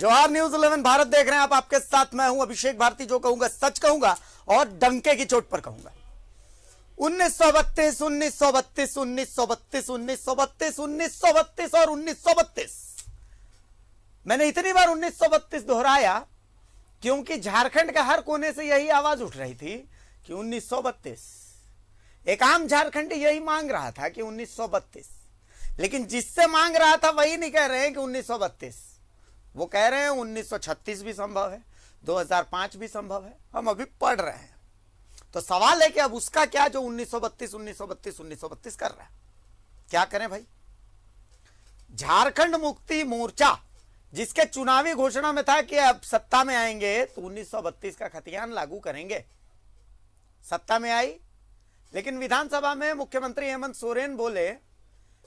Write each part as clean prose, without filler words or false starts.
Jawahar news 11 Bharat देख रहे हैं आप। आपके साथ मैं हूं अभिषेक भारती। जो कहूंगा सच कहूंगा और डंके की चोट पर कहूंगा। 1932 1932 1932 1932 1932 और 1932। मैंने इतनी बार 1932 दोहराया क्योंकि झारखंड के हर कोने से यही आवाज उठ रही थी कि 1932। एक आम झारखंडी यही मांग रहा था कि 1932, लेकिन जिससे मांग रहा था वही नहीं कह रहे हैं कि 1932। वो कह रहे हैं 1936 भी संभव है, 2005 भी संभव है। हम अभी पढ़ रहे हैं तो सवाल है कि अब उसका क्या जो 1932 1932 1932 कर रहा है। क्या करें भाई। झारखंड मुक्ति मोर्चा जिसके चुनावी घोषणा में था कि अब सत्ता में आएंगे तो 1932 का खतियान लागू करेंगे, सत्ता में आई। लेकिन विधानसभा में मुख्यमंत्री हेमंत सोरेन बोले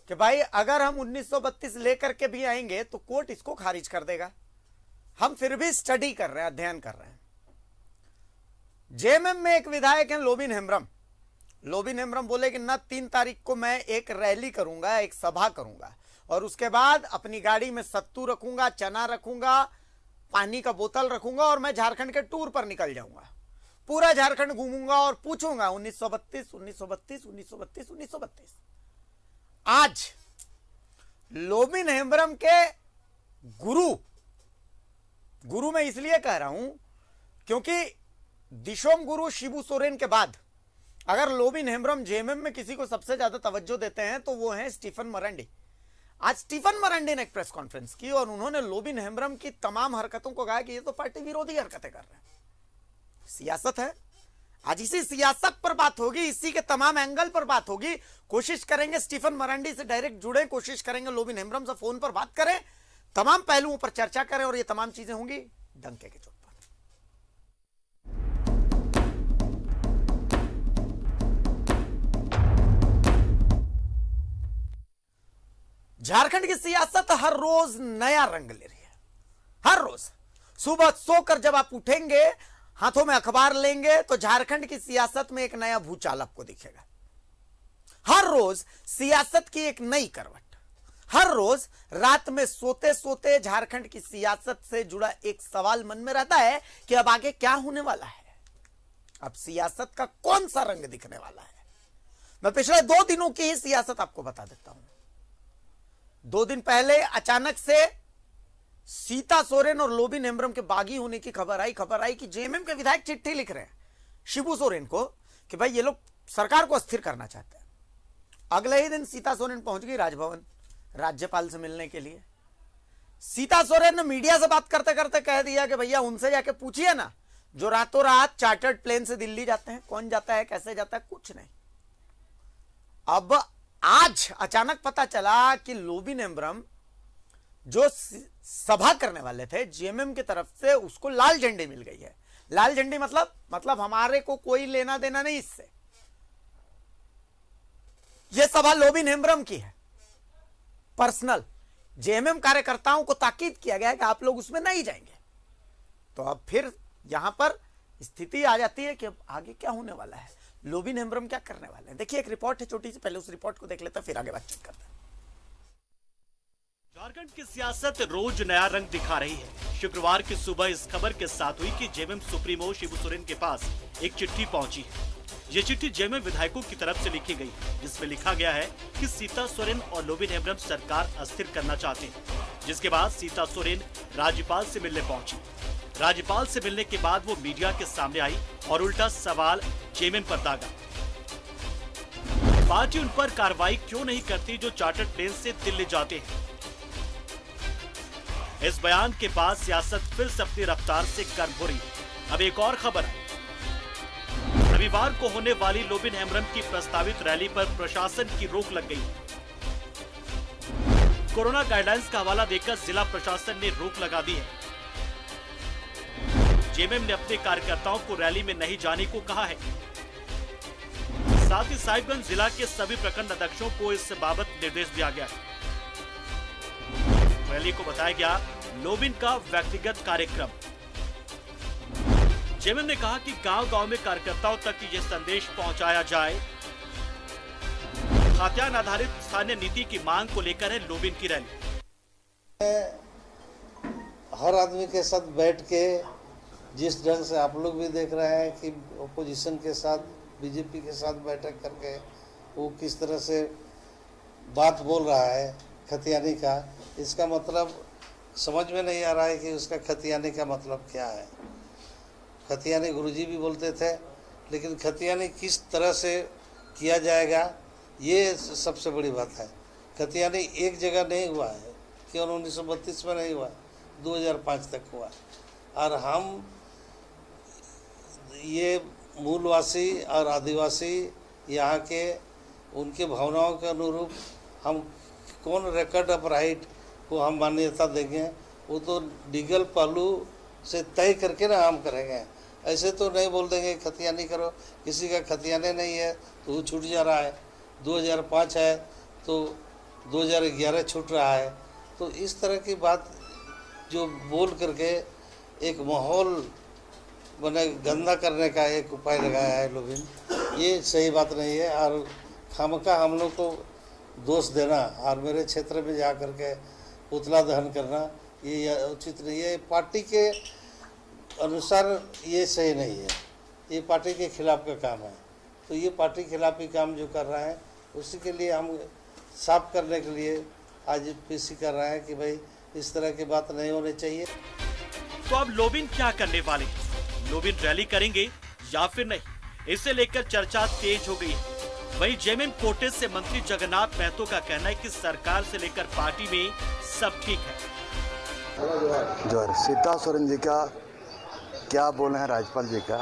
कि भाई अगर हम 1932 लेकर के भी आएंगे तो कोर्ट इसको खारिज कर देगा। हम फिर भी स्टडी कर रहे हैं, अध्ययन कर रहे हैं। जेएमएम में एक विधायक हैं लोबिन हेम्ब्रम। लोबिन हेम्ब्रम बोले कि ना 3 तारीख को मैं एक रैली करूंगा, एक सभा करूंगा और उसके बाद अपनी गाड़ी में सत्तू रखूंगा, चना रखूंगा, पानी का बोतल रखूंगा और मैं झारखंड के टूर पर निकल जाऊंगा। पूरा झारखंड घूमूंगा और पूछूंगा 1932 1932 1932 1932। आज लोबिन हेम्ब्रम के गुरु मैं इसलिए कह रहा हूं क्योंकि दिशोम गुरु शिबू सोरेन के बाद अगर लोबिन हेम्ब्रम जेएमएम में किसी को सबसे ज्यादा तवज्जो देते हैं तो वो हैं स्टीफन मरांडी। आज स्टीफन मरांडी ने एक प्रेस कॉन्फ्रेंस की और उन्होंने लोबिन हेम्ब्रम की तमाम हरकतों को कहा कि ये तो पार्टी विरोधी हरकतें कर रहे हैं। सियासत है, आज इसी सियासत पर बात होगी, इसी के तमाम एंगल पर बात होगी। कोशिश करेंगे स्टीफन मरांडी से डायरेक्ट जुड़े, कोशिश करेंगे लोबिन हेम्ब्रम से फोन पर बात करें, तमाम पहलुओं पर चर्चा करें और ये तमाम चीजें होंगी डंके के चोट पर। झारखंड की सियासत हर रोज नया रंग ले रही है। हर रोज सुबह सोकर जब आप उठेंगे, हाथों में अखबार लेंगे तो झारखंड की सियासत में एक नया भूचाल आपको दिखेगा। हर रोज सियासत की एक नई करवट। हर रोज रात में सोते सोते झारखंड की सियासत से जुड़ा एक सवाल मन में रहता है कि अब आगे क्या होने वाला है, अब सियासत का कौन सा रंग दिखने वाला है। मैं पिछले 2 दिनों की ही सियासत आपको बता देता हूं। 2 दिन पहले अचानक से सीता सोरेन और लोबिन हेम्ब्रम के बागी होने की खबर आई कि जेएमएम के विधायक चिट्ठी लिख रहे हैं शिबू सोरेन को कि भाई ये लोग सरकार को अस्थिर करना चाहते हैं। अगले ही दिन सीता सोरेन पहुंच गई राजभवन राज्यपाल से मिलने के लिए। सीता सोरेन ने मीडिया से बात करते करते कह दिया कि भैया उनसे जाके पूछिए ना जो रातों रात चार्टर्ड प्लेन से दिल्ली जाते हैं, कौन जाता है, कैसे जाता है, कुछ नहीं। अब आज अचानक पता चला कि लोबिन हेम्ब्रम जो सभा करने वाले थे जेएमएम की तरफ से, उसको लाल झंडी मिल गई है। लाल झंडी मतलब हमारे को कोई लेना देना नहीं इससे। यह सभा लोबिन हेम्ब्रम की है, पर्सनल। जेएमएम कार्यकर्ताओं को ताकीद किया गया है कि आप लोग उसमें नहीं जाएंगे। तो अब फिर यहां पर स्थिति आ जाती है कि अब आगे क्या होने वाला है, लोबिन हेम्ब्रम क्या करने वाले हैं। देखिए एक रिपोर्ट है छोटी सी, पहले उस रिपोर्ट को देख लेते हैं फिर आगे बातचीत करते हैं। झारखंड की सियासत रोज नया रंग दिखा रही है। शुक्रवार की सुबह इस खबर के साथ हुई कि जेएमएम सुप्रीमो शिबू सोरेन के पास एक चिट्ठी पहुंची है। ये चिट्ठी जेएमएम विधायकों की तरफ से लिखी गई, जिसमें लिखा गया है कि सीता सोरेन और लोबिन हेम्ब्रम सरकार अस्थिर करना चाहते हैं। जिसके बाद सीता सोरेन राज्यपाल से मिलने पहुंची। राज्यपाल से मिलने के बाद वो मीडिया के सामने आई और उल्टा सवाल जेएमएम पर दागा। पार्टी उन पर कार्रवाई क्यों नहीं करती जो चार्टर्ड प्लेन से दिल्ली जाते हैं। इस बयान के बाद सियासत फिर से अपनी रफ्तार से गर्म हो रही। अब एक और खबर है। रविवार को होने वाली लोबिन हेम्ब्रम की प्रस्तावित रैली पर प्रशासन की रोक लग गई। कोरोना गाइडलाइंस का हवाला देकर जिला प्रशासन ने रोक लगा दी है। जेएमएम ने अपने कार्यकर्ताओं को रैली में नहीं जाने को कहा है। साथ ही साहिबगंज जिला के सभी प्रखंड अध्यक्षों को इस बाबत निर्देश दिया गया है। रैली को बताया गया लोबिन का व्यक्तिगत कार्यक्रम। जेएमएम ने कहा कि गांव-गांव में कार्यकर्ताओं तक ये संदेश पहुंचाया जाए। खाद्यान्न आधारित स्थानीय नीति की मांग को लेकर है लोबिन की रैली। हर आदमी के साथ बैठ के जिस ढंग से आप लोग भी देख रहे हैं कि ओपोजिशन के साथ बीजेपी के साथ बैठक करके वो किस तरह से बात बोल रहा है खतियानी का, इसका मतलब समझ में नहीं आ रहा है कि उसका खतियानी का मतलब क्या है। खतियानी गुरुजी भी बोलते थे, लेकिन खतियानी किस तरह से किया जाएगा ये सबसे बड़ी बात है। खतियानी एक जगह नहीं हुआ है, केवल 1932 में नहीं हुआ, 2005 तक हुआ। और हम ये मूलवासी और आदिवासी यहाँ के उनके भावनाओं के अनुरूप हम कौन रिकॉर्ड ऑफ राइट को हम मान्यता देंगे, वो तो लीगल पहलू से तय करके ना हम करेंगे। ऐसे तो नहीं बोल देंगे खतियानी करो, किसी का खतियाने नहीं है तो वो छूट जा रहा है, 2005 है तो 2011 छूट रहा है। तो इस तरह की बात जो बोल करके एक माहौल बने गंदा करने का एक उपाय लगाया है लोग, ये सही बात नहीं है। और खामखा हम लोग को दोष देना और मेरे क्षेत्र में जा कर के पुतला दहन करना ये उचित नहीं है। पार्टी के अनुसार ये सही नहीं है, ये पार्टी के खिलाफ का काम है। तो ये पार्टी खिलाफ ही काम जो कर रहा है उसी के लिए हम साफ करने के लिए आज पीसी कर रहे हैं कि भाई इस तरह की बात नहीं होनी चाहिए। तो अब लोबिन क्या करने वाले हैं? लोबिन रैली करेंगे या फिर नहीं, इसे लेकर चर्चा तेज हो गई है। वहीं जेएमएम कोटे से मंत्री जगन्नाथ महतो का कहना है कि सरकार से लेकर पार्टी में सब ठीक है। जो सीता सोरेन जी का क्या बोले हैं राज्यपाल जी का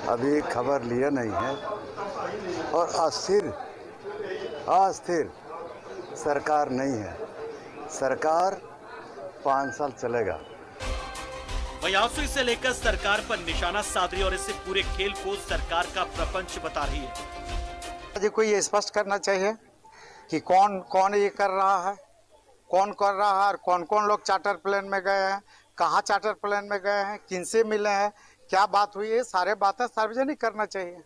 अभी खबर लिया नहीं है, और अस्थिर सरकार नहीं है, सरकार 5 साल चलेगा। वहीं आंसू इसे लेकर सरकार पर निशाना साध रही और इसे पूरे खेल को सरकार का प्रपंच बता रही है। जी को ये स्पष्ट करना चाहिए कि कौन कौन ये कर रहा है, कौन कर रहा है, और कौन कौन लोग चार्टर प्लेन में गए हैं, कहाँ चार्टर प्लेन में गए हैं, किनसे मिले हैं, क्या बात हुई है, सारे बातें सार्वजनिक करना चाहिए।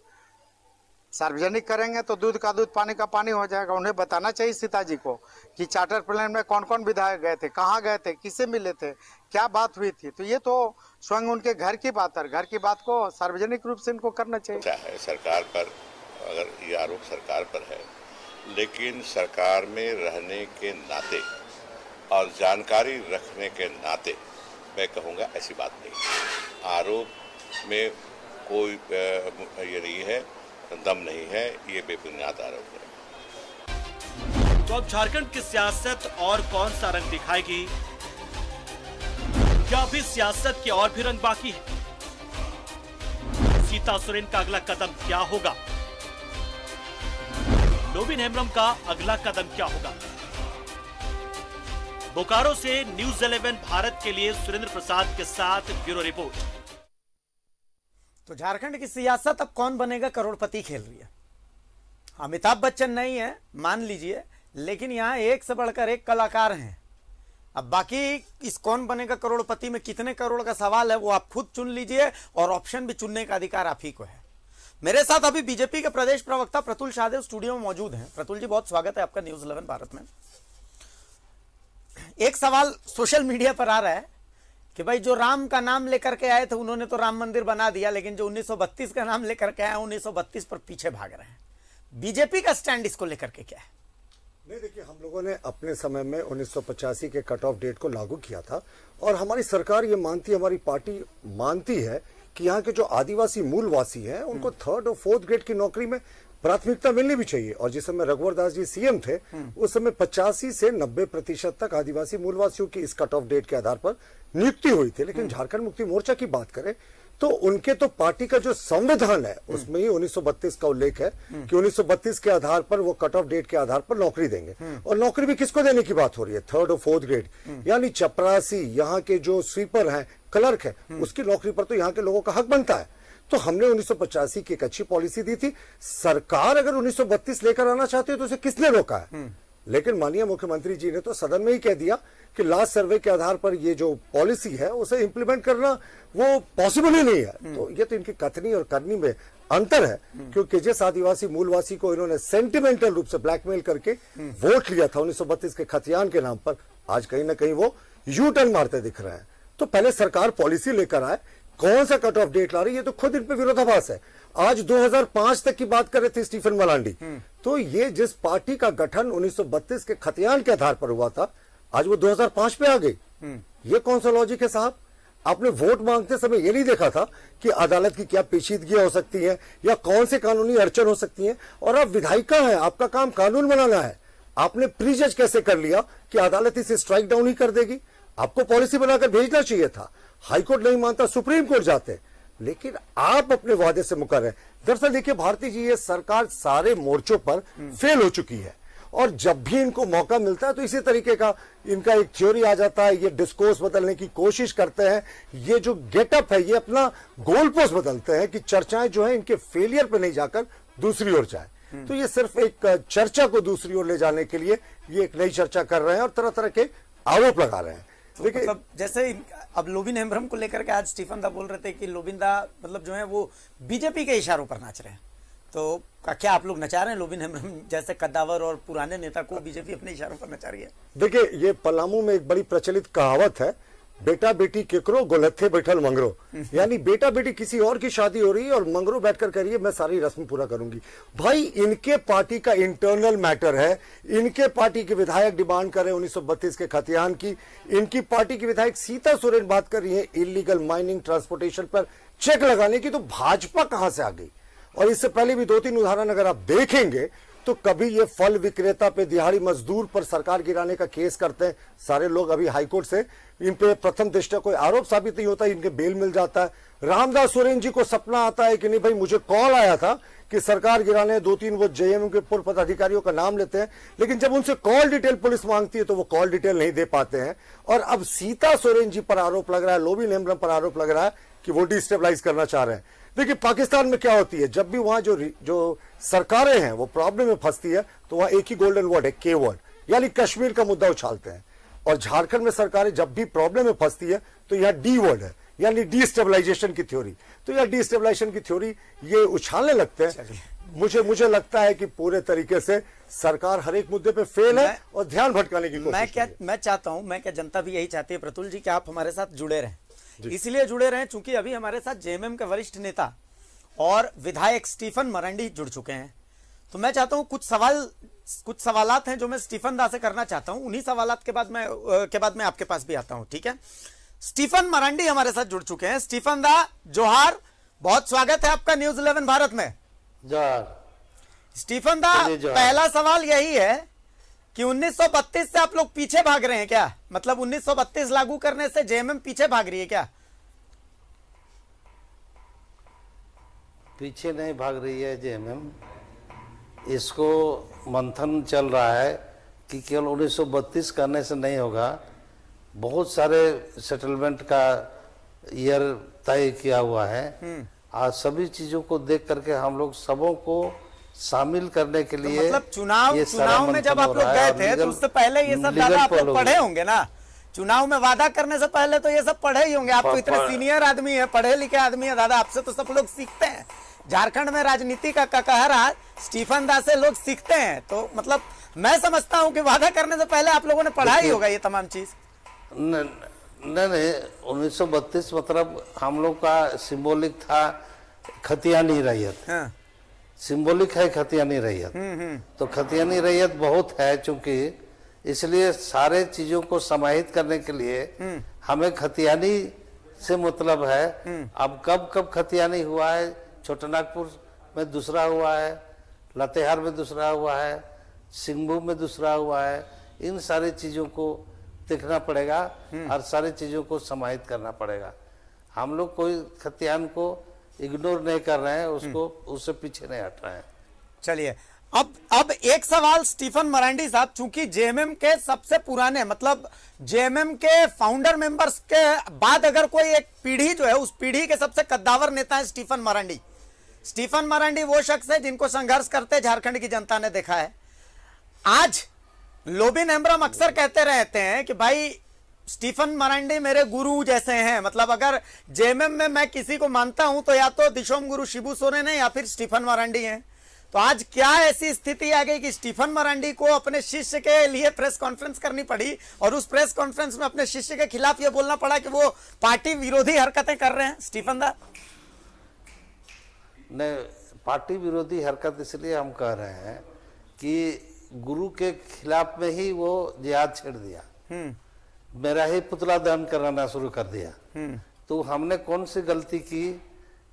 सार्वजनिक करेंगे तो दूध का दूध पानी का पानी हो जाएगा। उन्हें बताना चाहिए सीता जी को कि चार्टर प्लेन में कौन कौन विधायक गए थे, कहाँ गए थे, किससे मिले थे, क्या बात हुई थी। तो ये तो स्वयं उनके घर की बात है, घर की बात को सार्वजनिक रूप से इनको करना चाहिए। सरकार पर अगर ये आरोप सरकार पर है, लेकिन सरकार में रहने के नाते और जानकारी रखने के नाते मैं कहूँगा ऐसी बात नहीं। आरोप में कोई ये नहीं है, दम नहीं है, ये बेबुनियाद आरोप है। तो अब झारखंड की सियासत और कौन सा रंग दिखाएगी? क्या अभी सियासत के और भी रंग बाकी है? सीता सोरेन का अगला कदम क्या होगा? लोबिन हेम्ब्रम का अगला कदम क्या होगा? बोकारो से न्यूज़ 11 भारत के लिए सुरेंद्र प्रसाद के साथ ब्यूरो रिपोर्ट। तो झारखंड की सियासत अब कौन बनेगा करोड़पति खेल रही है। अमिताभ बच्चन नहीं है मान लीजिए, लेकिन यहां एक से बढ़कर एक कलाकार हैं। अब बाकी इस कौन बनेगा करोड़पति में कितने करोड़ का सवाल है वो आप खुद चुन लीजिए, और ऑप्शन भी चुनने का अधिकार आप ही को है। मेरे साथ अभी बीजेपी के प्रदेश प्रवक्ता प्रतुल शाहदेव स्टूडियो में मौजूद हैं। प्रतुल जी, बहुत स्वागत है आपका न्यूज़ 11 भारत में। एक सवाल सोशल मीडिया पर आ रहा है कि भाई जो राम का नाम लेकर के आए थे उन्होंने तो राम मंदिर बना दिया, लेकिन जो 1932 का नाम लेकर के आए 1932 पर पीछे भाग रहे हैं। बीजेपी का स्टैंड इसको लेकर के क्या है? नहीं, देखिए, हम लोगों ने अपने समय में 1985 के कट ऑफ डेट को लागू किया था, और हमारी सरकार ये मानती है, हमारी पार्टी मानती है कि यहाँ के जो आदिवासी मूलवासी हैं उनको 3rd और 4th ग्रेड की नौकरी में प्राथमिकता मिलनी भी चाहिए। और जिस समय रघुवर दास जी सीएम थे उस समय 85 से 90% तक आदिवासी मूलवासियों की इस कट ऑफ डेट के आधार पर नियुक्ति हुई थी। लेकिन झारखंड मुक्ति मोर्चा की बात करें तो उनके तो पार्टी का जो संविधान है उसमें ही 1932 का उल्लेख है कि 1932 के आधार पर वो कट ऑफ डेट के आधार पर नौकरी देंगे। और नौकरी भी किसको देने की बात हो रही है? 3rd और 4th ग्रेड, यानी चपरासी, यहाँ के जो स्वीपर हैं, क्लर्क है, उसकी नौकरी पर तो यहाँ के लोगों का हक बनता है। तो हमने 1985 की एक अच्छी पॉलिसी दी थी। सरकार अगर 1932 लेकर आना चाहती है तो उसे किसने रोका है? लेकिन माननीय मुख्यमंत्री जी ने तो सदन में ही कह दिया कि लास्ट सर्वे के आधार पर ये जो पॉलिसी है उसे इंप्लीमेंट करना वो पॉसिबल ही नहीं है। तो ये तो इनकी कथनी और करनी में अंतर है, क्योंकि जिस आदिवासी मूलवासी को इन्होंने सेंटिमेंटल रूप से ब्लैकमेल करके वोट लिया था 1932 के खतियान के नाम पर, आज कहीं ना कहीं वो यू टर्न मारते दिख रहे हैं। तो पहले सरकार पॉलिसी लेकर आए, कौन सा कट ऑफ डेट ला रही है, तो खुद इन पे विरोधाभास है। आज 2005 तक की बात कर रहे थे स्टीफन मरांडी, तो ये जिस पार्टी का गठन 1932 के खतियान के आधार पर हुआ था, आज वो 2005 पे आ गई। ये कौन सा लॉजिक है साहब? आपने वोट मांगते समय ये नहीं देखा था कि अदालत की क्या पेचीदगियां हो सकती हैं या कौन से कानूनी अड़चन हो सकती हैं? और आप विधायिका हैं, आपका काम कानून बनाना है। आपने प्रीजज कैसे कर लिया कि अदालत इसे स्ट्राइक डाउन ही कर देगी? आपको पॉलिसी बनाकर भेजना चाहिए था। हाईकोर्ट नहीं मानता, सुप्रीम कोर्ट जाते, लेकिन आप अपने वादे से मुकर हैं। दरअसल देखिए भारती जी, ये सरकार सारे मोर्चों पर फेल हो चुकी है और जब भी इनको मौका मिलता है तो इसी तरीके का इनका एक थ्योरी आ जाता है, ये डिस्कोर्स बदलने की कोशिश करते हैं। ये जो गेटअप है, ये अपना गोल पोस्ट बदलते हैं कि चर्चाएं जो है इनके फेलियर पे नहीं जाकर दूसरी ओर जाए। तो ये सिर्फ एक चर्चा को दूसरी ओर ले जाने के लिए ये एक नई चर्चा कर रहे हैं और तरह तरह के आरोप लगा रहे हैं। तो मतलब जैसे अब लोबिन हेम्ब्रम को लेकर के आज स्टीफन दा बोल रहे थे कि लोबिन दा मतलब जो है वो बीजेपी के इशारों पर नाच रहे हैं, तो क्या आप लोग नचा रहे हैं लोबिन हेम्ब्रम जैसे कद्दावर और पुराने नेता को बीजेपी अपने इशारों पर नचा रही है? देखिए, ये पलामू में एक बड़ी प्रचलित कहावत है, बेटा बेटी केकरो गोलत्थे बैठल मंगरो, यानी बेटा बेटी किसी और की शादी हो रही है और मंगरो बैठकर कह रही है मैं सारी रस्म पूरा करूंगी। भाई, इनके पार्टी का इंटरनल मैटर है। इनके पार्टी के विधायक डिमांड कर रहे हैं 1932 के खतियान की। इनकी पार्टी की विधायक सीता सोरेन बात कर रही है इलीगल माइनिंग ट्रांसपोर्टेशन पर चेक लगाने की। तो भाजपा कहां से आ गई? और इससे पहले भी 2-3 उदाहरण अगर आप देखेंगे तो कभी ये फल विक्रेता पे, दिहाड़ी मजदूर पर सरकार गिराने का केस करते हैं, सारे लोग अभी हाईकोर्ट से इन पे प्रथम दृष्टया कोई आरोप साबित नहीं होता, इनके बेल मिल जाता है। रामदास सोरेन जी को सपना आता है कि नहीं भाई, मुझे कॉल आया था कि सरकार गिराने, 2-3 वो जेएमएम के पूर्व पदाधिकारियों का नाम लेते हैं, लेकिन जब उनसे कॉल डिटेल पुलिस मांगती है तो वो कॉल डिटेल नहीं दे पाते हैं। और अब सीता सोरेन जी पर आरोप लग रहा है, लोबिन हेम्ब्रम पर आरोप लग रहा है कि वो डिस्टेबलाइज करना चाह रहे हैं। देखिए, पाकिस्तान में क्या होती है, जब भी वहां जो सरकारें हैं वो प्रॉब्लम में फंसती है तो वहां एक ही गोल्डन वर्ड है, के वर्ड, यानी कश्मीर का मुद्दा उछालते हैं। और झारखंड में सरकारें जब भी प्रॉब्लम में फंसती है तो यह डी वर्ड है, यानी डिस्टेबलाइजेशन की थ्योरी। तो यह डिस्टेबलाइजेशन की थ्योरी ये उछालने लगते हैं। मुझे लगता है कि पूरे तरीके से सरकार हर एक मुद्दे पे फेल है और ध्यान भटकाने की कोशिश। मैं चाहता हूं, मैं क्या जनता भी यही चाहती है प्रतुल जी कि आप हमारे साथ जुड़े रहें, इसलिए जुड़े रहें चूंकि अभी हमारे साथ जेएमएम के वरिष्ठ नेता और विधायक स्टीफन मरांडी जुड़ चुके हैं। तो मैं चाहता हूं कुछ सवालात हैं जो मैं स्टीफन दा से करना चाहता हूं, उन्हीं सवालात के बाद मैं आपके पास भी आता हूं, ठीक है? स्टीफन मरांडी हमारे साथ जुड़ चुके हैं। स्टीफन दा, जोहार, बहुत स्वागत है आपका न्यूज 11 भारत में। जोहार स्टीफन दा, पहला सवाल यही है कि 1932 से आप लोग पीछे भाग रहे हैं क्या? मतलब 1932 लागू करने से जेएमएम पीछे भाग रही है क्या? पीछे नहीं भाग रही है जेएमएम। इसको मंथन चल रहा है कि केवल 1932 करने से नहीं होगा, बहुत सारे सेटलमेंट का ईयर तय किया हुआ है। आज सभी चीजों को देख करके हम लोग सबों को शामिल करने के लिए, तो मतलब चुनाव में जब आप लोग गए थे तो उससे पहले ये सब दादा आप लोग पढ़े होंगे ना? चुनाव में वादा करने से पहले तो ये सब पढ़े ही होंगे। आप तो इतने सीनियर आदमी है, पढ़े लिखे आदमी है दादा, आपसे तो सब लोग सीखते हैं। झारखंड में राजनीति का ककहरा स्टीफन दास से लोग सीखते हैं। तो मतलब मैं समझता हूं कि वादा करने से पहले आप लोगों ने पढ़ा ही होगा ये तमाम चीज। नहीं, 1932 मतलब हम लोग का सिंबॉलिक था खतियानी रैयत। हाँ। सिंबॉलिक है खतियानी रैयत। तो खतियानी रैयत बहुत है, चूंकि इसलिए सारे चीजों को समाहित करने के लिए हमें खतियानी से मतलब है। अब कब खतियानी हुआ है, छोटानागपुर में दूसरा हुआ है, लातेहार में दूसरा हुआ है, सिंहभूम में दूसरा हुआ है। इन सारी चीजों को देखना पड़ेगा और सारी चीजों को समाहित करना पड़ेगा। हम लोग कोई खतियान को इग्नोर नहीं कर रहे हैं, उससे पीछे नहीं हट रहे हैं। चलिए, अब एक सवाल स्टीफन मरांडी साहब, चूंकि जेएमएम के सबसे पुराने, मतलब जेएमएम के फाउंडर मेंबर्स के बाद अगर कोई एक पीढ़ी जो है, उस पीढ़ी के सबसे कद्दावर नेता है स्टीफन मरांडी। स्टीफन मरांडी वो शख्स है जिनको संघर्ष करते झारखंड की जनता ने देखा है। आज लोबिन हेम्ब्रम अक्सर कहते रहते हैं कि भाई स्टीफन मरांडी मेरे गुरु जैसे हैं। मतलब अगर जेएमएम में मैं किसी को मानता हूं तो या तो दिशोम गुरु शिबू सोरेन है या फिर स्टीफन मरांडी हैं। तो आज क्या ऐसी स्थिति आ गई कि स्टीफन मरांडी को अपने शिष्य के लिए प्रेस कॉन्फ्रेंस करनी पड़ी और उस प्रेस कॉन्फ्रेंस में अपने शिष्य के खिलाफ यह बोलना पड़ा कि वो पार्टी विरोधी हरकतें कर रहे हैं? स्टीफन दा, ने पार्टी विरोधी हरकत इसलिए हम कह रहे हैं कि गुरु के खिलाफ में ही वो जिहाद छेड़ दिया, मेरा ही पुतला दहन कराना शुरू कर दिया। तो हमने कौन सी गलती की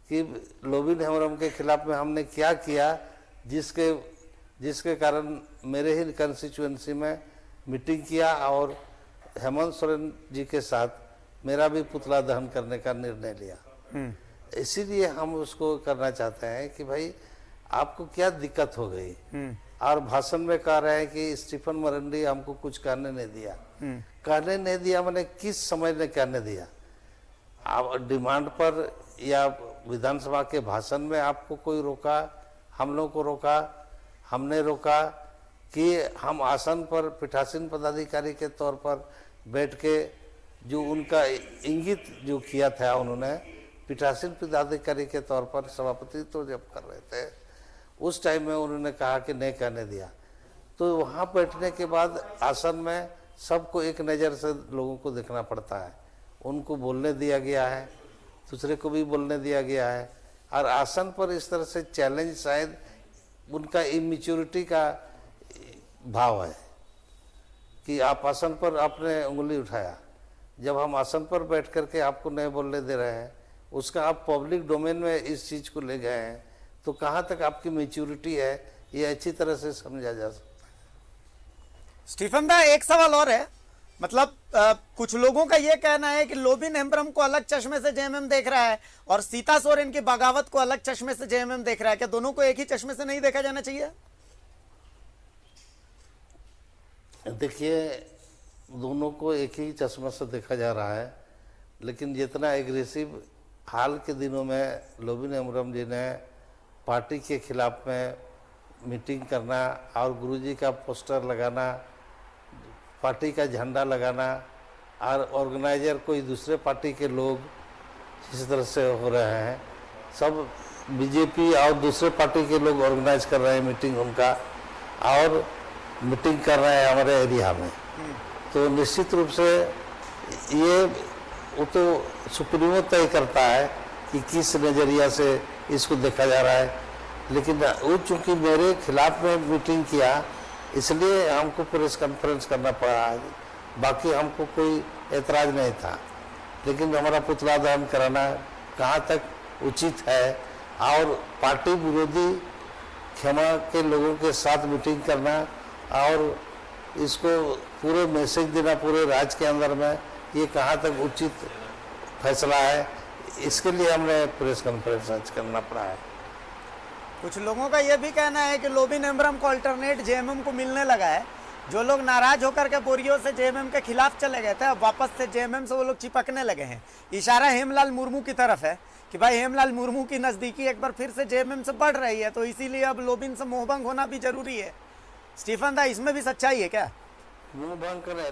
कि लोबिन हेम्ब्रम के खिलाफ में हमने क्या किया जिसके कारण मेरे ही कंस्टिट्यूएंसी में मीटिंग किया और हेमंत सोरेन जी के साथ मेरा भी पुतला दहन करने का निर्णय लिया। इसीलिए हम उसको करना चाहते हैं कि भाई आपको क्या दिक्कत हो गई, और भाषण में कह रहे हैं कि स्टीफन मरांडी हमको कुछ कहने नहीं दिया। कहने नहीं दिया मैंने किस समय ने कहने दिया? आप डिमांड पर या विधानसभा के भाषण में आपको कोई रोका? हम लोग को रोका? हमने रोका कि हम आसन पर पीठासीन पदाधिकारी के तौर पर बैठ के जो उनका इंगित जो किया था उन्होंने पीठासीन पदाधिकारी के तौर पर सभापति तो जब कर रहे थे उस टाइम में उन्होंने कहा कि नहीं कहने दिया। तो वहाँ बैठने के बाद आसन में सबको एक नज़र से लोगों को देखना पड़ता है, उनको बोलने दिया गया है, दूसरे को भी बोलने दिया गया है। और आसन पर इस तरह से चैलेंज शायद उनका इमेच्योरिटी का भाव है कि आप आसन पर आपने उंगली उठाया, जब हम आसन पर बैठ करके आपको नहीं बोलने दे रहे हैं, उसका आप पब्लिक डोमेन में इस चीज़ को ले गए हैं, तो कहाँ तक आपकी मैच्योरिटी है ये अच्छी तरह से समझा जा सकता है। स्टीफन दा, एक सवाल और है, मतलब कुछ लोगों का यह कहना है कि लोबिन हेम्ब्रम को अलग चश्मे से जेएमएम देख रहा है और सीता सोरेन की बगावत को अलग चश्मे से जेएमएम देख रहा है। क्या दोनों को एक ही चश्मे से नहीं देखा जाना चाहिए? देखिए, दोनों को एक ही चश्मा से देखा जा रहा है, लेकिन जितना एग्रेसिव हाल के दिनों में लोबिन हेम्ब्रम जी ने पार्टी के खिलाफ में मीटिंग करना और गुरुजी का पोस्टर लगाना, पार्टी का झंडा लगाना और ऑर्गेनाइजर कोई दूसरे पार्टी के लोग जिस तरह से हो रहे हैं, सब बीजेपी और दूसरे पार्टी के लोग ऑर्गेनाइज कर रहे हैं मीटिंग उनका और मीटिंग कर रहे हैं हमारे एरिया में। तो निश्चित रूप से ये वो तो सुप्रीमो तय करता है कि किस नज़रिया से इसको देखा जा रहा है, लेकिन वो चूँकि मेरे खिलाफ में मीटिंग किया इसलिए हमको प्रेस कॉन्फ्रेंस करना पड़ा है, बाकी हमको कोई एतराज़ नहीं था। लेकिन हमारा पुतला दहन कराना कहाँ तक उचित है और पार्टी विरोधी क्षमा के लोगों के साथ मीटिंग करना और इसको पूरे मैसेज देना पूरे राज्य के अंदर में, ये कहाँ तक उचित फैसला है, इसके लिए हमने प्रेस कॉन्फ्रेंस करना पड़ा है। कुछ लोगों का यह भी कहना है कि लोबिन हेम्ब्रम को अल्टरनेट जेएमएम को मिलने लगा है। जो लोग नाराज होकर के बोरियो से जेएमएम के खिलाफ चले गए थे, अब वापस से जेएमएम से वो लोग चिपकने लगे हैं। इशारा हेमलाल मुर्मू की तरफ है कि भाई हेमलाल मुर्मू की नज़दीकी एक बार फिर से जेएमएम से बढ़ रही है, तो इसीलिए अब लोबिन से मोहभंग होना भी जरूरी है। स्टीफन दा, इसमें भी सच्चाई है क्या? मोहभंग करे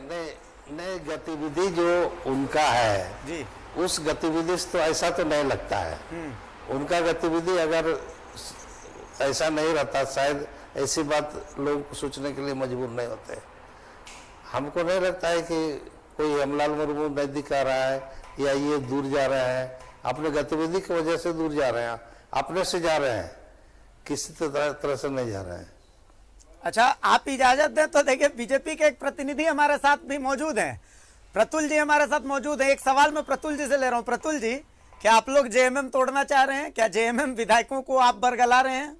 नए गतिविधि जो उनका है जी, उस गतिविधि से तो ऐसा तो नहीं लगता है। उनका गतिविधि अगर ऐसा नहीं रहता शायद ऐसी बात लोग सोचने के लिए मजबूर नहीं होते। हमको नहीं लगता है कि कोई हेमलाल मुर्मू नजदीक आ रहा है या ये दूर जा रहे हैं, अपने गतिविधि की वजह से दूर जा रहे हैं, अपने से जा रहे हैं, किसी तरह से नहीं जा रहे हैं। अच्छा, आप इजाजत दें तो देखिए बीजेपी के एक प्रतिनिधि हमारे साथ भी मौजूद हैं, प्रतुल जी हमारे साथ मौजूद हैं। एक सवाल मैं प्रतुल जी से ले रहा हूं। प्रतुल जी, क्या आप लोग जेएमएम तोड़ना चाह रहे हैं? क्या जेएमएम विधायकों को आप बरगला रहे हैं?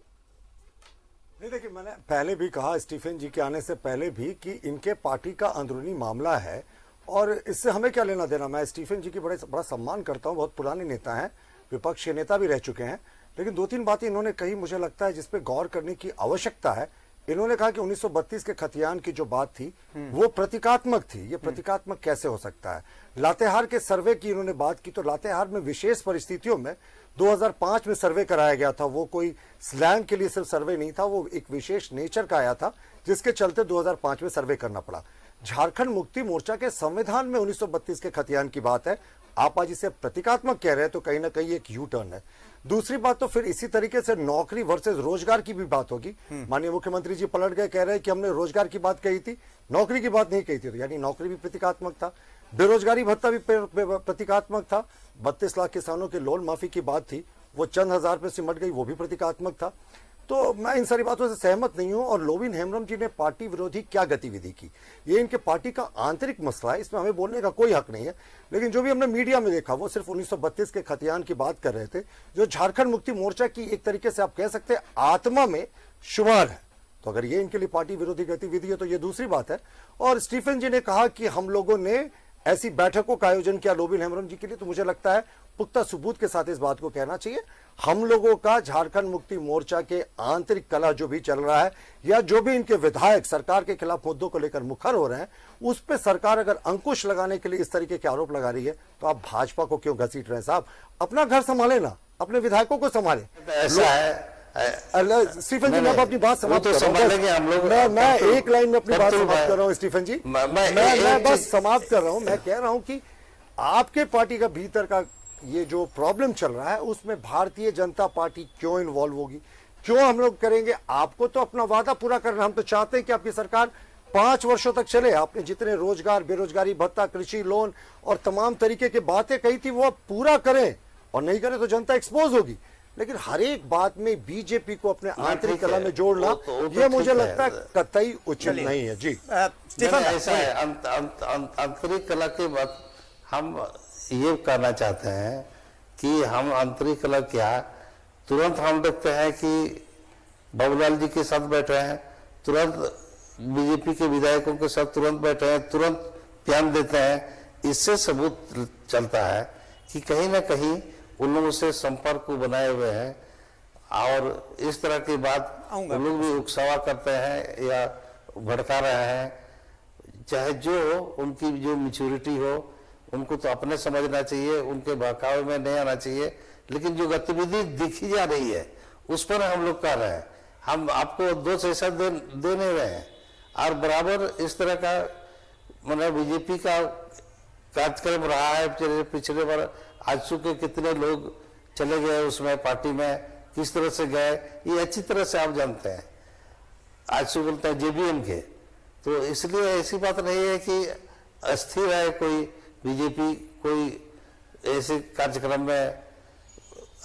नहीं, देखिए, मैंने पहले भी कहा स्टीफन जी के आने से पहले भी कि इनके पार्टी का अंदरूनी मामला है और इससे हमें क्या लेना देना। मैं स्टीफन जी की बड़ा सम्मान करता हूं, बहुत पुराने नेता हैं, विपक्ष के नेता भी रह चुके हैं, लेकिन 2-3 बातें इन्होंने कही मुझे लगता है जिसपे गौर करने की आवश्यकता है। इन्होंने कहा कि 1932 के खतियान की जो बात थी वो प्रतीकात्मक थी। ये प्रतीकात्मक कैसे हो सकता है? लातेहार के सर्वे की इन्होंने बात की, तो लातेहार में विशेष परिस्थितियों में 2005 में सर्वे कराया गया था। वो कोई स्लैंग के लिए सिर्फ सर्वे नहीं था, वो एक विशेष नेचर का आया था जिसके चलते 2005 में सर्वे करना पड़ा। झारखंड मुक्ति मोर्चा के संविधान में 1932 के खतियान की बात है। आप आज इसे प्रतीकात्मक कह रहे हैं तो कहीं ना कहीं एक यू टर्न है। दूसरी बात तो फिर इसी तरीके से नौकरी वर्सेस रोजगार की भी बात होगी। माननीय मुख्यमंत्री जी पलट गए, कह रहे हैं कि हमने रोजगार की बात कही थी, नौकरी की बात नहीं कही थी। तो यानी नौकरी भी प्रतीकात्मक था, बेरोजगारी भत्ता भी प्रतीकात्मक था, 32 लाख किसानों के लोन माफी की बात थी, वो चंद हजार पे सिमट गई, वो भी प्रतीकात्मक था। तो मैं इन सारी बातों से सहमत नहीं हूं। और लोबिन हेम्ब्रम जी ने पार्टी विरोधी क्या गतिविधि की, ये इनके पार्टी का आंतरिक मसला है, इसमें हमें बोलने का कोई हक नहीं है। लेकिन जो भी हमने मीडिया में देखा वो सिर्फ 1932 के खतियान की बात कर रहे थे, जो झारखंड मुक्ति मोर्चा की एक तरीके से आप कह सकते हैं आत्मा में शुमार है। तो अगर ये इनके लिए पार्टी विरोधी गतिविधि है तो ये दूसरी बात है। और स्टीफन जी ने कहा कि हम लोगों ने ऐसी बैठकों का आयोजन किया लोबिन हेम्ब्रम जी के लिए, तो मुझे लगता है पुख्ता सबूत के साथ इस बात को कहना चाहिए। हम लोगों का झारखंड मुक्ति मोर्चा के आंतरिक कला जो भी चल रहा है, या जो भी इनके विधायक सरकार के खिलाफ मुद्दों को लेकर मुखर हो रहे हैं, उस पर सरकार अगर अंकुश लगाने के लिए इस तरीके के आरोप लगा रही है तो आप भाजपा को क्यों घसीट रहे हैं साहब? अपना घर संभाले ना, अपने विधायकों को संभाले। ऐसा है स्टीफन जी, मैं अपनी बात समाप्त कर रहा हूं। मैं एक लाइन में अपनी बात समाप्त कर रहा हूं स्टीफन जी, मैं बस समाप्त कर रहा हूं। मैं कह रहा हूं कि आपके पार्टी का भीतर का ये जो प्रॉब्लम चल रहा है उसमें भारतीय जनता पार्टी क्यों इन्वॉल्व होगी, क्यों हम लोग करेंगे? आपको तो अपना वादा पूरा करना, हम तो चाहते हैं कि आपकी सरकार 5 वर्षों तक चले। आपने जितने रोजगार, बेरोजगारी भत्ता, कृषि लोन और तमाम तरीके की बातें कही थी वो आप पूरा करें, और नहीं करें तो जनता एक्सपोज होगी। लेकिन हर एक बात में बीजेपी को अपने आंतरिक कला में जोड़ना, ये मुझे लगता है कतई उचित नहीं है। जी स्टीफन, ऐसा है आंतरिक कला के बाद हम ये कहना चाहते हैं कि हम आंतरिक कला क्या, तुरंत हम देखते हैं कि बाबूलाल जी के साथ बैठे हैं, तुरंत बीजेपी के विधायकों के साथ तुरंत बैठे हैं, तुरंत बयान देते हैं। इससे सबूत चलता है कि कहीं ना कहीं उन लोगों से संपर्क को बनाए हुए हैं, और इस तरह की बात उन लोग भी उकसावा करते हैं या भड़का रहे हैं। चाहे जो उनकी जो मैच्योरिटी हो, उनको तो अपने समझना चाहिए, उनके बहकावे में नहीं आना चाहिए। लेकिन जो गतिविधि दिखी जा रही है उस पर हम लोग कर रहे हैं। हम आपको दोष ऐसा दे नहीं रहे हैं, और बराबर इस तरह का मतलब बीजेपी का कार्यक्रम रहा है। पिछले बार आजसू के कितने लोग चले गए उसमें, पार्टी में किस तरह से गए, ये अच्छी तरह से आप जानते हैं। आजसू बोलते हैं जेबीएम के, तो इसलिए ऐसी बात नहीं है कि अस्थिर है कोई बीजेपी कोई ऐसे कार्यक्रम में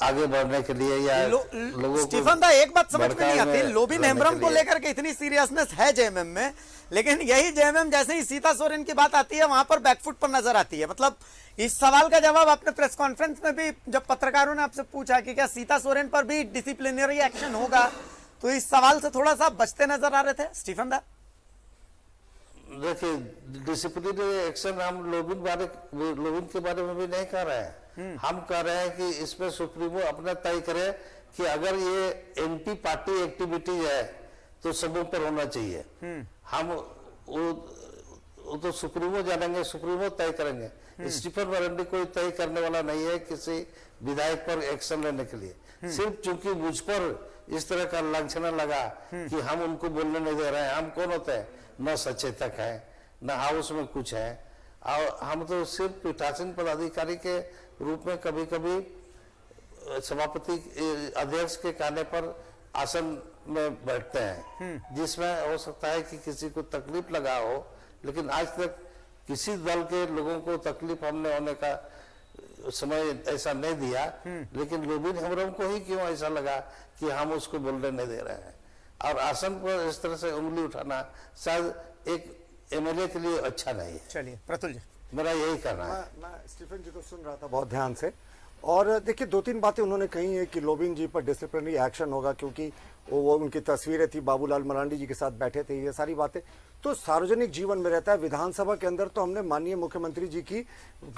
आगे बढ़ने के लिए या लोगों स्टीफन दा, एक बात समझ में नहीं आती, लोबिन हेम्ब्रम को लेकर के इतनी सीरियसनेस है जेएमएम में, लेकिन यही जेएमएम जैसे ही सीता सोरेन की बात आती है वहां पर बैकफुट पर नजर आती है। मतलब इस सवाल का जवाब आपने प्रेस कॉन्फ्रेंस में भी, जब पत्रकारों ने आपसे पूछा कि क्या सीता सोरेन पर भी डिसिप्लिनरी एक्शन होगा, तो इस सवाल से थोड़ा सा बचते नजर आ रहे थे स्टीफन दा। देखिए, डिसिप्लिनरी एक्शन हम लोबिन के बारे में भी नहीं कर रहे हैं। हम कह रहे हैं कि इसमें सुप्रीमो अपना तय करे कि अगर ये एंटी पार्टी एक्टिविटीज है तो सबों पर होना चाहिए। हम वो तो सुप्रीमो जानेंगे, सुप्रीमो तय करेंगे। स्टीफन मरांडी कोई तय करने वाला नहीं है किसी विधायक पर एक्शन लेने के लिए। सिर्फ चूंकि मुझ पर इस तरह का लांछना लगा कि हम उनको बोलने नहीं दे रहे हैं। हम कौन होते हैं? न सचेतक है, न हाउस में कुछ है, और हम तो सिर्फ पीठासीन पदाधिकारी के रूप में कभी कभी सभापति अध्यक्ष के कहने पर आसन में बैठते हैं, जिसमें हो सकता है कि किसी को तकलीफ लगा हो। लेकिन आज तक किसी दल के लोगों को तकलीफ हमने होने का समय ऐसा नहीं दिया। लेकिन लोबिन हेम्ब्रम को ही क्यों ऐसा लगा कि हम उसको बोलने नहीं दे रहे हैं? और आसन पर इस तरह से उंगली उठाना शायद एक एमएलए के लिए अच्छा नहीं है। चलिए प्रतुल जी, मेरा यही कहना है। मैं स्टीफन जी को सुन रहा था बहुत ध्यान से, और देखिए 2-3 बातें उन्होंने कही है कि लोबिन जी पर डिसिप्लिनरी एक्शन होगा क्योंकि वो उनकी तस्वीरें थी, बाबूलाल मरांडी जी के साथ बैठे थे, ये सारी बातें तो सार्वजनिक जीवन में रहता है। विधानसभा के अंदर तो हमने माननीय मुख्यमंत्री जी की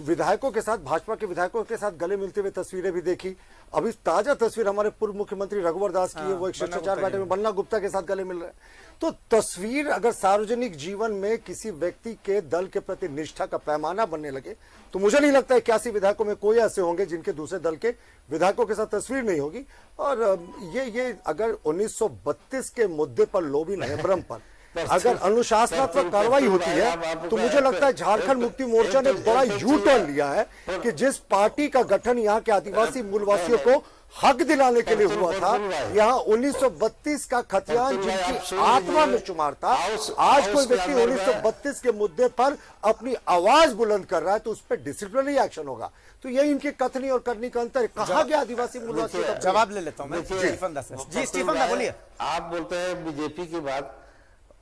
विधायकों के साथ, भाजपा के विधायकों के साथ गले मिलते हुए तस्वीरें भी देखी। अभी ताजा तस्वीर हमारे पूर्व मुख्यमंत्री रघुवर दास की है, वो एक शिष्टाचार बैठक में बन्ना गुप्ता के साथ गले मिल रहे हैं। तो तस्वीर अगर सार्वजनिक जीवन में किसी व्यक्ति के दल के प्रति निष्ठा का पैमाना बनने लगे तो मुझे नहीं लगता है 81 विधायकों में कोई ऐसे होंगे जिनके दूसरे दल के विधायकों के साथ तस्वीर नहीं होगी। और ये अगर 1932 के मुद्दे पर लोबिन हेम्ब्रम पर अगर अनुशासनात्मक कार्रवाई होती है तो मुझे लगता है झारखंड मुक्ति मोर्चा ने बड़ा यू टर्न लिया है कि जिस पार्टी का गठन यहाँ के आदिवासी मूलवासियों को हक दिलाने के लिए हुआ था, यहाँ 1932 का खतियान जिनकी आत्मा में शुमार था, आज कोई व्यक्ति 1932 के मुद्दे पर अपनी आवाज बुलंद कर रहा है तो उस पर डिसिप्लिनरी एक्शन होगा। तो यही इनके कथनी और करनी का अंतर है। कहा गया आदिवासी मूलवासियों का जवाब ले लेता हूं मैं स्टीफन दास। जी स्टीफन दा बोलिए। आप बोलते हैं बीजेपी की बात,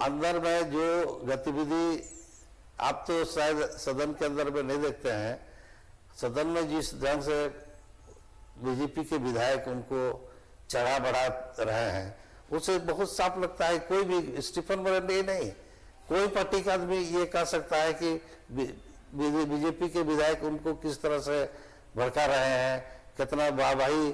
अंदर में जो गतिविधि आप तो शायद सदन के अंदर में नहीं देखते हैं, सदन में जिस ढंग से बीजेपी के विधायक उनको चढ़ा बढ़ा रहे हैं उसे बहुत साफ लगता है। कोई भी स्टीफन मरांडी नहीं, कोई पार्टी का आदमी ये कह सकता है कि बीजेपी के विधायक उनको किस तरह से भड़का रहे हैं, कितना वाहवाही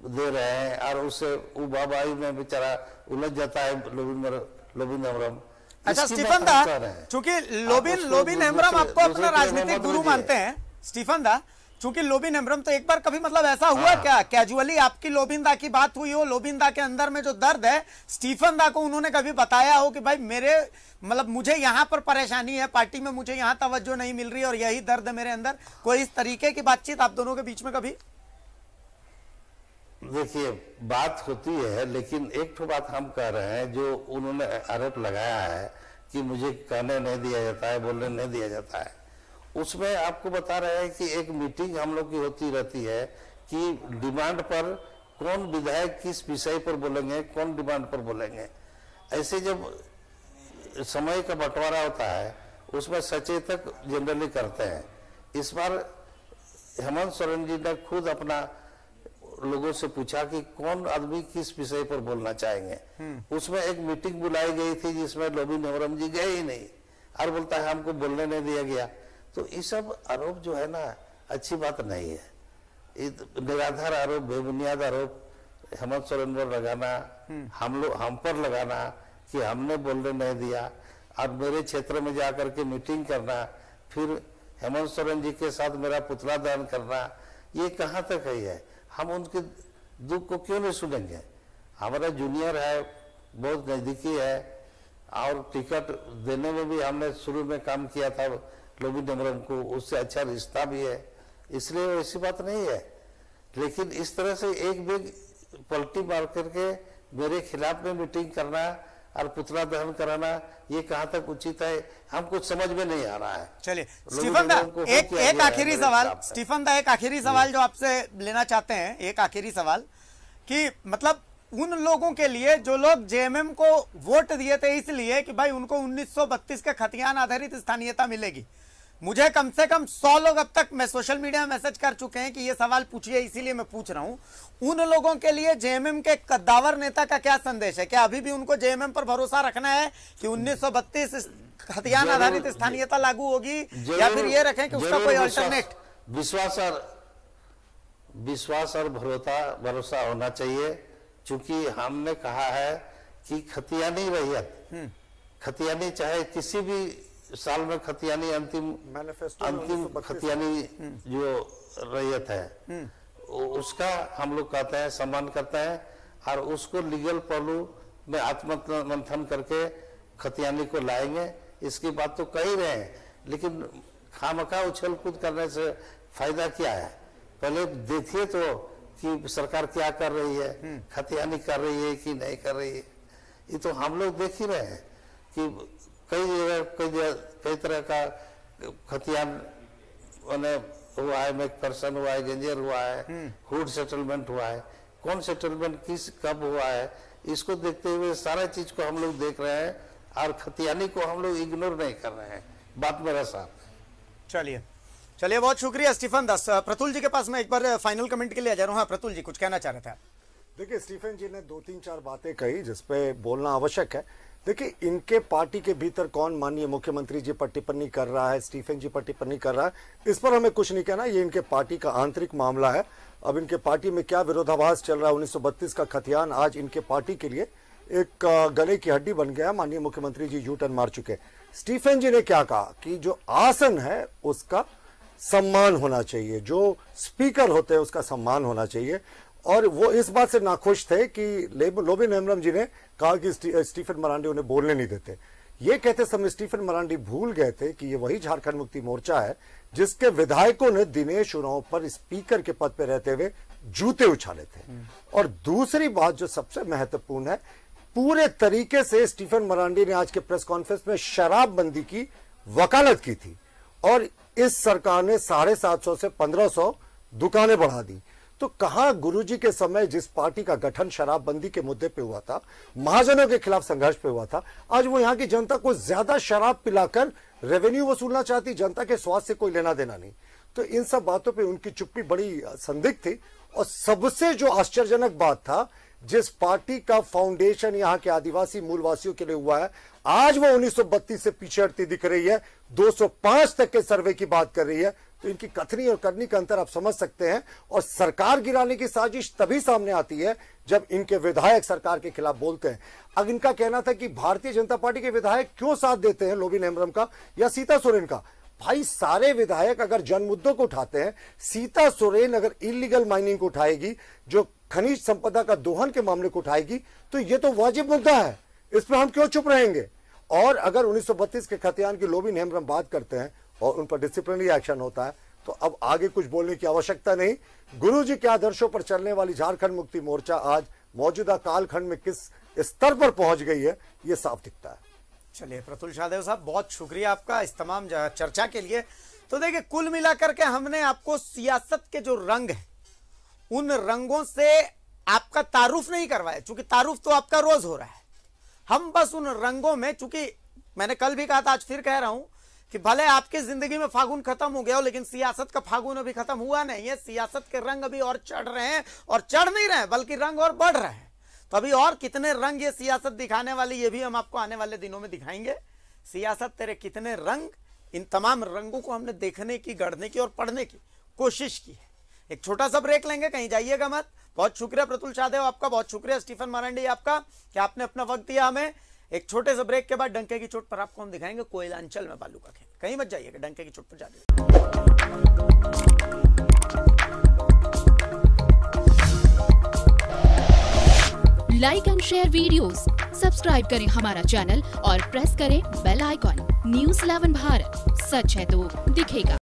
दे रहे हैं और उससे वो वाहवाही में बेचारा उलझ जाता है लोबिन हेम्ब्रम। अच्छा स्टीफन दा, चूंकि लोबिन हेम्ब्रम आपको अपना राजनीतिक गुरु मानते हैं, स्टीफन दा चूंकि लोबिन हेम्ब्रम तो एक बार कभी मतलब ऐसा हुआ क्या कैजुअली आपकी लोबिन दा की बात हुई हो, लोबिन दा के अंदर में जो दर्द है स्टीफन दा को उन्होंने कभी बताया हो कि भाई मेरे मतलब मुझे यहाँ पर परेशानी है, पार्टी में मुझे यहाँ तवज्जो नहीं मिल रही और यही दर्द है मेरे अंदर, कोई इस तरीके की बातचीत आप दोनों के बीच में कभी? देखिए बात होती है, लेकिन एक तो बात हम कह रहे हैं जो उन्होंने आरोप लगाया है कि मुझे कहने नहीं दिया जाता है, बोलने नहीं दिया जाता है, उसमें आपको बता रहे हैं कि एक मीटिंग हम लोग की होती रहती है कि डिमांड पर कौन विधायक किस विषय पर बोलेंगे, कौन डिमांड पर बोलेंगे। ऐसे जब समय का बंटवारा होता है उसमें सचेतक जनरली करते हैं। इस बार हेमंत सोरेन जी ने खुद अपना लोगों से पूछा कि कौन आदमी किस विषय पर बोलना चाहेंगे। उसमें एक मीटिंग बुलाई गई थी जिसमें लोबिन हेम्ब्रम जी गए ही नहीं और बोलता है हमको बोलने नहीं दिया गया। तो ये सब आरोप जो है ना अच्छी बात नहीं है, निराधार आरोप, बेबुनियाद आरोप हेमंत सोरेन पर लगाना, हम पर लगाना कि हमने बोलने नहीं दिया और मेरे क्षेत्र में जाकर के मीटिंग करना, फिर हेमंत सोरेन जी के साथ मेरा पुतला दान करना, ये कहाँ तक है? हम उनके दुख को क्यों नहीं सुनेंगे? हमारा जूनियर है, बहुत नजदीकी है और टिकट देने में भी हमने शुरू में काम किया था लोबिन हेम्ब्रम को, उससे अच्छा रिश्ता भी है, इसलिए ऐसी बात नहीं है। लेकिन इस तरह से एक बेग पलटी मार करके मेरे खिलाफ में मीटिंग करना और पुतला दहन कराना, ये कहाँ तक उचित है हमको समझ में नहीं आ रहा है। चलिए स्टीफन दा एक आखिरी सवाल, स्टीफन दा एक आखिरी सवाल जो आपसे लेना चाहते हैं, एक आखिरी सवाल कि मतलब उन लोगों के लिए जो लोग जेएमएम को वोट दिए थे इसलिए कि भाई उनको 1932 के खतियान आधारित स्थानीयता मिलेगी, मुझे कम से कम 100 लोग अब तक मैं सोशल मीडिया में मैसेज कर चुके हैं कि ये सवाल पूछिए, इसीलिए मैं पूछ रहा हूं उन लोगों के लिए जेएमएम के कद्दावर नेता का क्या संदेश है? क्या अभी भी उनको जेएमएम पर भरोसा रखना है कि 1932 खतियान आधारित स्थानीयता लागू होगी या फिर ये रखें कि उसका कोई अल्टरनेट? विश्वास और भरोसा होना चाहिए, क्योंकि हमने कहा है कि खतियानी रैयत, खतियानी चाहे किसी भी साल में खतियानी अंतिम खतियानी जो रैयत है उसका हम लोग कहते हैं सम्मान करते हैं और उसको लीगल पहलू में आत्ममंथन करके खतियानी को लाएंगे। इसकी बात तो कह ही रहे हैं, लेकिन खामखा उछल कूद करने से फायदा क्या है? पहले देखिए तो कि सरकार क्या कर रही है, खतियानी कर रही है कि नहीं कर रही है। ये तो हम लोग देख ही रहे हैं कि कई तरह का खतियान हुआ है, मैकफर्सन हुआ है, गंजेर हुआ है, हुड सेटलमेंट हुआ है, कौन सेटलमेंट किस कब हुआ है, इसको देखते हुए सारा चीज को हम लोग देख रहे हैं और खतियानी को हम लोग इग्नोर नहीं कर रहे हैं। बात मेरा साथ। चलिए बहुत शुक्रिया स्टीफन दास। प्रतुल जी के पास मैं एक बार फाइनल कमेंट के लिए आ जा रहा हूँ। हाँ प्रतुल जी कुछ कहना चाह रहे थे आप? देखिए स्टीफन जी ने 2-3-4 बातें कही जिसपे बोलना आवश्यक है। देखिए इनके पार्टी के भीतर कौन माननीय मुख्यमंत्री जी पर टिप्पणी कर रहा है, स्टीफन जी पर टिप्पणी कर रहा है, इस पर हमें कुछ नहीं कहना, ये इनके पार्टी का आंतरिक मामला है। अब इनके पार्टी में क्या विरोधाभास चल रहा है, 1932 का खतियान आज इनके पार्टी के लिए एक गले की हड्डी बन गया। माननीय मुख्यमंत्री जी यू टर्न मार चुके। स्टीफन जी ने क्या कहा कि जो आसन है उसका सम्मान होना चाहिए, जो स्पीकर होते हैं उसका सम्मान होना चाहिए, और वो इस बात से नाखुश थे कि लोबिन हेम्ब्रम जी ने कहा कि स्टीफन मरांडी उन्हें बोलने नहीं देते। ये कहते समय स्टीफन मरांडी भूल गए थे कि ये वही झारखंड मुक्ति मोर्चा है जिसके विधायकों ने दिनेश उरांव पर स्पीकर के पद पर रहते हुए जूते उछाले थे। और दूसरी बात जो सबसे महत्वपूर्ण है, पूरे तरीके से स्टीफन मरांडी ने आज के प्रेस कॉन्फ्रेंस में शराबबंदी की वकालत की थी और इस सरकार ने 750 से 1500 दुकानें बढ़ा दी। तो कहां गुरुजी के समय जिस पार्टी का गठन शराबबंदी के मुद्दे पे हुआ था, महाजनों के खिलाफ संघर्ष पे हुआ था, आज वो यहां की जनता को ज्यादा शराब पिलाकर रेवेन्यू वसूलना चाहती, जनता के स्वास्थ्य से कोई लेना देना नहीं। तो इन सब बातों पे उनकी चुप्पी बड़ी संदिग्ध थी। और सबसे जो आश्चर्यजनक बात था, जिस पार्टी का फाउंडेशन यहाँ के आदिवासी मूलवासियों के लिए हुआ है, आज वो 1932 से पीछे हटती दिख रही है, 205 तक के सर्वे की बात कर रही है। तो इनकी कथनी और करनी का अंतर आप समझ सकते हैं। और सरकार गिराने की साजिश तभी सामने आती है जब इनके विधायक सरकार के खिलाफ बोलते हैं। अब इनका कहना था कि भारतीय जनता पार्टी के विधायक क्यों साथ देते हैं लोबिन हेम्ब्रम का या सीता सोरेन का। भाई सारे विधायक अगर जन मुद्दों को उठाते हैं, सीता सोरेन अगर इलीगल माइनिंग को उठाएगी, जो खनिज संपदा का दोहन के मामले को उठाएगी, तो ये तो वाजिब मुद्दा है, इस पर हम क्यों चुप रहेंगे। और अगर 1932 के खतियान की लोबिन हेम्ब्रम बात करते हैं और उन पर डिसिप्लिनरी एक्शन होता है, तो अब आगे कुछ बोलने की आवश्यकता नहीं। गुरुजी के आदर्शों पर चलने वाली झारखंड मुक्ति मोर्चा आज मौजूदा कालखंड में किस स्तर पर पहुंच गई है, ये साफ दिखता है। चलिए प्रफुल्ल शाहदेव साहब, बहुत शुक्रिया आपका इस तमाम चर्चा के लिए। तो देखिए, कुल मिलाकर के हमने आपको सियासत के जो रंग है उन रंगों से आपका तारुफ नहीं करवाया, चूंकि तारुफ तो आपका रोज हो रहा है। हम बस उन रंगों में, चूंकि मैंने कल भी कहा था, आज फिर कह रहा हूं कि भले आपकी जिंदगी में फागुन खत्म हो गया हो, लेकिन सियासत का फागुन अभी खत्म हुआ नहीं है। सियासत के रंग अभी और चढ़ रहे हैं, और चढ़ नहीं रहे हैं बल्कि रंग और बढ़ रहे हैं। तो अभी और कितने रंग ये सियासत दिखाने वाली, ये भी हम आपको आने वाले दिनों में दिखाएंगे। सियासत तेरे कितने रंग, इन तमाम रंगों को हमने देखने की, गढ़ने की और पढ़ने की कोशिश की है। एक छोटा सा ब्रेक लेंगे, कहीं जाइएगा मत। बहुत शुक्रिया प्रफुल्ल शाहदेव आपका, बहुत शुक्रिया स्टीफन मरांडी आपका कि आपने अपना वक्त दिया हमें। एक छोटे से ब्रेक के बाद डंके की चोट पर आपको हम दिखाएंगे कोयलांचल में बालू का खेल। कहीं मत जाइएगा, डंके की चोट पर जाइए। Like and share videos, subscribe करें हमारा चैनल और प्रेस करें बेल आइकॉन। न्यूज़ 11 भारत, सच है तो दिखेगा।